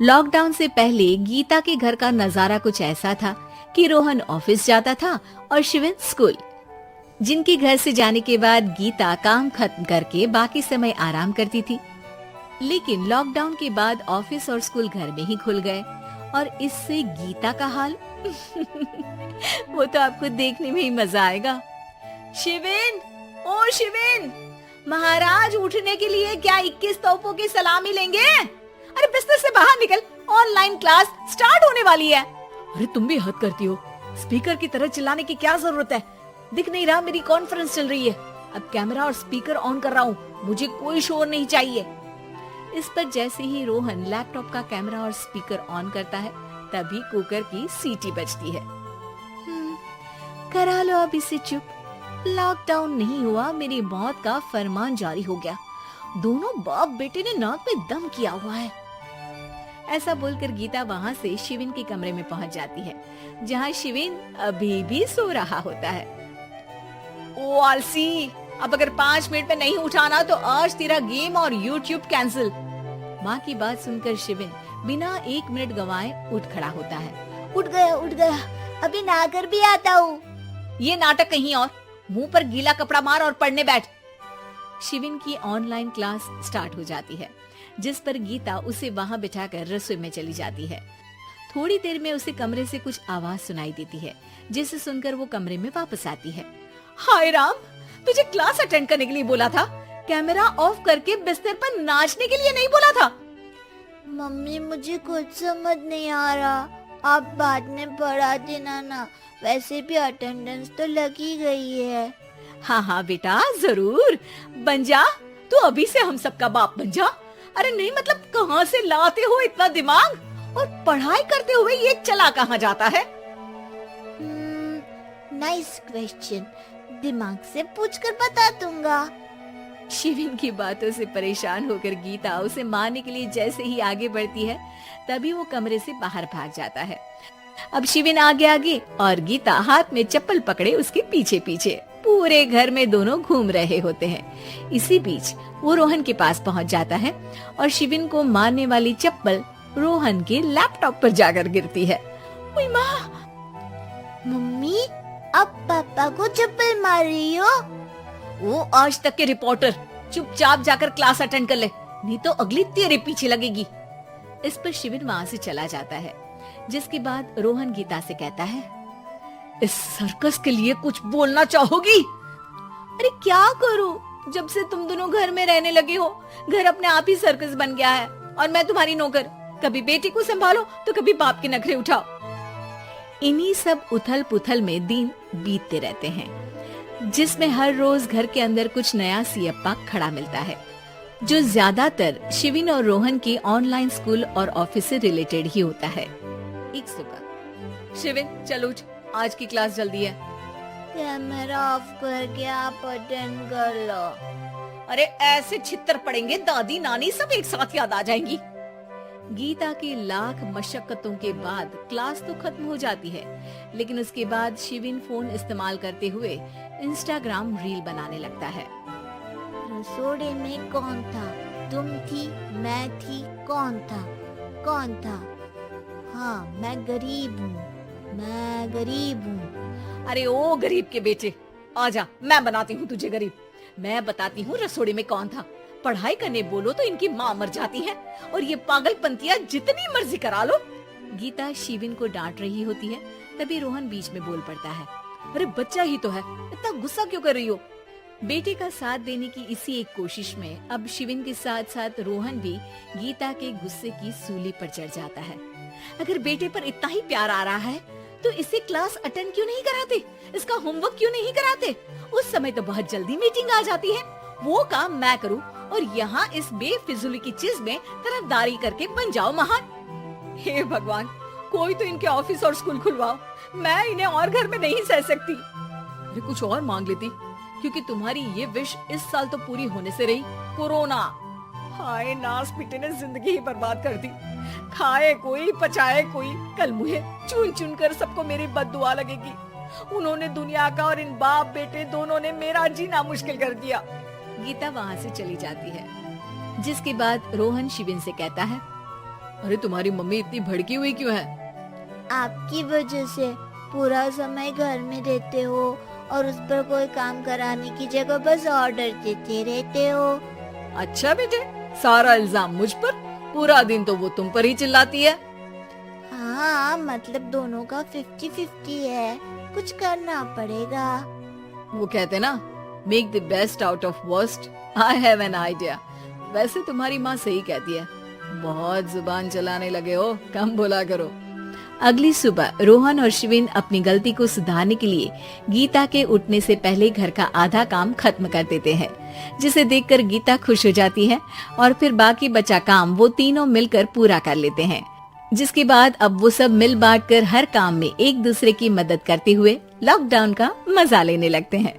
Lockdown से पहले गीता के घर का नजारा कुछ ऐसा था कि रोहन ऑफिस जाता था और शिविन स्कूल। जिनके घर से जाने के बाद गीता काम खत्म करके बाकी समय आराम करती थी। लेकिन लॉकडाउन के बाद ऑफिस और स्कूल घर में ही खुल गए और इससे गीता का हाल वो तो आपको देखने में ही मजा आएगा। शिविन, ओ शिविन, महाराज उठने के लिए क्या 21 तोपों की सलामी लेंगे? अरे बिस्तर से बाहर निकल, ऑनलाइन क्लास स्टार्ट होने वाली है। अरे तुम भी हद करती हो, स्पीकर की तरह चिल्लाने की क्या जरूरत है? दिख नहीं रहा मेरी कॉन्फ्रेंस चल रही है। अब कैमरा और स्पीकर ऑन कर रहा हूँ, मुझे कोई शोर नहीं चाहिए। इस पर जैसे ही रोहन लैपटॉप का कैमरा और स्पीकर ऑन करता है तभी कुकर की सीटी बजती है। करा लो अब इसे चुप। लॉकडाउन नहीं हुआ, मेरी मौत का फरमान जारी हो गया। दोनों बाप बेटे ने नाक में दम किया हुआ है। ऐसा बोलकर गीता वहाँ से शिविन के कमरे में पहुँच जाती है, जहाँ शिविन अभी भी सो रहा होता है। ओ आलसी, अब अगर 5 मिनट में नहीं उठाना तो आज तेरा गेम और यूट्यूब कैंसिल। माँ की बात सुनकर शिविन बिना 1 मिनट गंवाए उठ खड़ा होता है। उठ गया, अभी नहाकर भी आता हूँ। ये नाटक कहीं और, मुंह पर गीला कपड़ा मार और पढ़ने बैठ। शिविन की ऑनलाइन क्लास स्टार्ट हो जाती है, जिस पर गीता उसे वहाँ बिठाकर रसोई में चली जाती है। थोड़ी देर में उसे कमरे से कुछ आवाज सुनाई देती है, जिसे सुनकर वो कमरे में वापस आती है। हाय राम, तुझे क्लास अटेंड करने के लिए बोला था, कैमरा ऑफ करके बिस्तर पर नाचने के लिए नहीं बोला था। मम्मी मुझे कुछ समझ नहीं आ रहा, आप बाद में पढ़ा देना ना, वैसे भी अटेंडेंस तो लगी गई है। हाँ बेटा, जरूर बन जा, तू अभी से हम सबका बाप बन जा। अरे नहीं मतलब कहाँ से लाते हो इतना दिमाग, और पढ़ाई करते हुए ये चला कहाँ जाता है? नाइस क्वेश्चन, दिमाग से पूछकर बता दूंगा। शिविन की बातों से परेशान होकर गीता उसे मारने के लिए जैसे ही आगे बढ़ती है तभी वो कमरे से बाहर भाग जाता है। अब शिविन आगे आगे और गीता हाथ में चप्पल पकड़े उसके पीछे पीछे पूरे घर में दोनों घूम रहे होते हैं। इसी बीच वो रोहन के पास पहुंच जाता है और शिविन को मारने वाली चप्पल रोहन के लैपटॉप पर जाकर गिरती है। ओए माँ! मम्मी, अब पापा को चप्पल मार रही हो? वो आज तक के रिपोर्टर, चुपचाप जाकर क्लास अटेंड कर ले, नहीं तो अगली तेरे पीछे लगेगी। इस पर शिविन वहाँ से चला जाता है, जिसके बाद रोहन गीता से कहता है, इस सर्कस के लिए कुछ बोलना चाहोगी? अरे क्या करूं, जब से तुम दोनों घर में रहने लगे हो, घर अपने आप ही सर्कस बन गया है और मैं तुम्हारी नौकर। कभी बेटी को संभालो तो कभी बाप के नखरे उठाओ। इन्हीं सब उथल पुथल में दिन बीतते रहते हैं, जिसमें हर रोज घर के अंदर कुछ नया सियप्पा खड़ा मिलता है, जो ज्यादातर शिविन और रोहन के ऑनलाइन स्कूल और ऑफिस से रिलेटेड ही होता है। एक सुबह, शिविन चल उठ, आज की क्लास जल्दी है। कैमरा ऑफ करके आप अटेंड कर लो। अरे ऐसे छित्तर पड़ेंगे, दादी नानी सब एक साथ याद आ जाएंगी। गीता की लाख मशक्कतों के बाद क्लास तो खत्म हो जाती है, लेकिन उसके बाद शिविन फोन इस्तेमाल करते हुए इंस्टाग्राम रील बनाने लगता है। रसोड़े में कौन था? तुम थी, मैं थी, कौन था? कौन था? हाँ, मैं गरीब हूँ। अरे ओ गरीब के बेटे, आजा, मैं बनाती हूँ तुझे गरीब। मैं बताती हूँ रसोड़े में कौन था। पढ़ाई करने बोलो तो इनकी माँ मर जाती है, और ये पागलपंतियाँ जितनी मर्जी करा लो। गीता शिविन को डांट रही होती है, तभी रोहन बीच में बोल पड़ता है। अरे बच्चा ही तो है, इतना गुस्सा क्यों कर रही हो? बेटे का साथ देने की इसी एक कोशिश में अब शिविन के साथ साथ रोहन भी गीता के गुस्से की सूली पर चढ़ जाता है। अगर बेटे पर इतना ही प्यार आ रहा है तो इसे क्लास अटेंड क्यों नहीं कराते? इसका होमवर्क क्यों नहीं कराते? उस समय तो बहुत जल्दी मीटिंग आ जाती है। वो काम मैं करूँ और यहाँ इस बेफिजूली की चीज में तरफदारी करके बन जाओ महान। हे भगवान, कोई तो इनके ऑफिस और स्कूल खुलवाओ, मैं इन्हें और घर में नहीं सह सकती। अरे कुछ और मांग लेती, क्योंकि तुम्हारी ये विश इस साल तो पूरी होने से रही, कोरोना। हाय नास बेटे ने जिंदगी ही बर्बाद कर दी। खाए कोई, पचाए कोई, कल मुझे चुन चुन कर सबको मेरी बद्दुआ लगेगी। उन्होंने दुनिया का और इन बाप बेटे दोनों ने मेरा जीना मुश्किल कर दिया। गीता वहाँ से चली जाती है, जिसके बाद रोहन शिविन से कहता है, अरे तुम्हारी मम्मी इतनी भड़की हुई क्यों है? आपकी वजह से पूरा समय घर में रहते हो और उस पर कोई काम कराने की जगह बस ऑर्डर देते रहते हो। अच्छा बेटे, सारा इल्जाम मुझ पर, पूरा दिन तो वो तुम पर ही चिल्लाती है। हाँ, मतलब दोनों का 50-50 है, कुछ करना पड़ेगा। वो कहते ना, make the best out of worst. I have an idea. वैसे तुम्हारी माँ सही कहती है, बहुत जुबान चलाने लगे हो, कम बोला करो। अगली सुबह रोहन और शिविन अपनी गलती को सुधारने के लिए गीता के उठने से पहले घर का आधा काम खत्म कर देते हैं, जिसे देखकर गीता खुश हो जाती है और फिर बाकी बचा काम वो तीनों मिलकर पूरा कर लेते हैं। जिसके बाद अब वो सब मिल बांट कर हर काम में एक दूसरे की मदद करते हुए लॉकडाउन का मजा लेने लगते हैं।